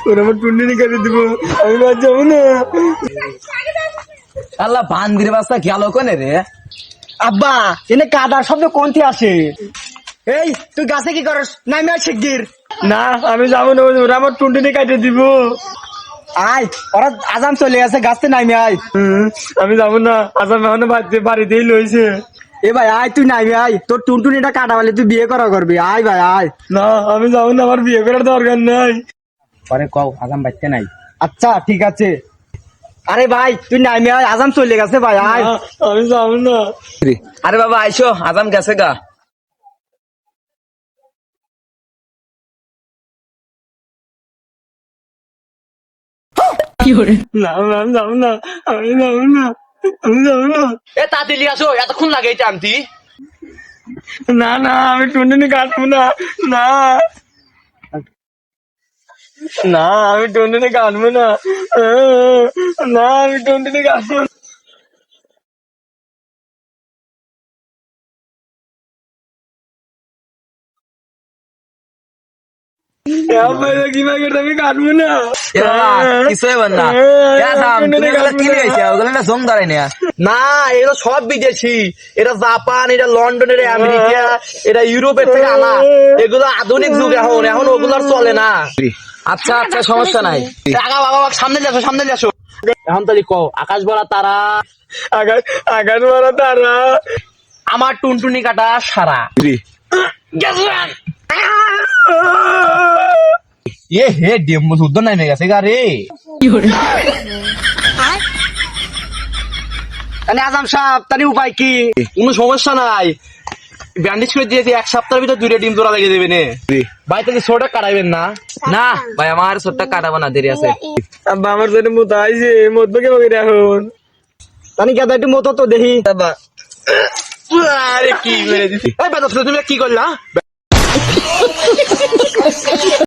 ওরা আমার টুনটুনি কেটে দিব, আমি বাদ যাবো না। আল্লাহ বান্দির বাস্তা গেল কোনে রে? আব্বা এনে কাদার শব্দ কোনটি আসে? এই তুই গাছে কি করস? নামে আয় শিগগির। না আমি যাবো না, ওরা আমার টুনটুনি কাটে দিব। আয়, ওরা আজান চলে গেছে, গাছতে নামে আয়। আমি যাবো না, আজান এখনো বাড়িতেই লইছে। এ ভাই আয়, তুই নামে আয়, তোর টুনটুনিটা কাটা বলে তুই বিয়ে করা করবি। আয় ভাই আয়। না আমি যাবো না, আমার বিয়ে করার দরকার নাই। পরে কও আজাম বাইতে নাই। আচ্ছা ঠিক আছে। আরে ভাই তুই নামে আয়, আজান চলে গেছে ভাই আয়। আমি যাবো না। আরে বাবা আইসো, আজাম গেছে গা। না আমি যাবো না, আমি যাবো না, আমি যাবো না। এ তা দিলি আসো, এতক্ষণ লাগে এটা আনতি। না না আমি টুনটুনি কাটবো না। না না আমি টুনটুনি কাটবো না। না আমি টুনটুনি কাটবো না। আমি কাটবো না। কিছুই বল না। জং ধরে না, এগুলো সব বিদেশি। এটা জাপান, এটা লন্ডন, এটা আমেরিকা, এটা ইউরোপের থেকে আনা। এগুলো আধুনিক যুগ, এখন এখন ওগুলো আর চলে না। আচ্ছা আচ্ছা সমস্যা নাই। বাবা সামনে যাসো, সামনে যাসো। এখন তাহলে কও, আকাশ ভরা তারা, আকাশ ভরা তারা, আমার টুনটুনি কাটা সারা। এ হে ডেম্বু শুদ্ধ নামে গেছে গা রে। তাহলে আজম সাহেব তাহলে উপায় কি? কোনো সমস্যা নাই, ব্যান্ডেজ করে দিয়েছি, 1 সপ্তাহের ভিতর 2টা ডিম জোড়া লাগিয়ে দেবে নে। ভাই তাহলে ছোটটা কাটাবেন না? না ভাই আমার ছোটটা কাটাবো না, দেরি আছে। আব্বা আমার জন্য মতো আইছে, মতো কে বকে এখন তানি কেদা একটু মতো তো দেখি। আরে কি মেরে দিছি। এই বেটা তুমি কি করলা?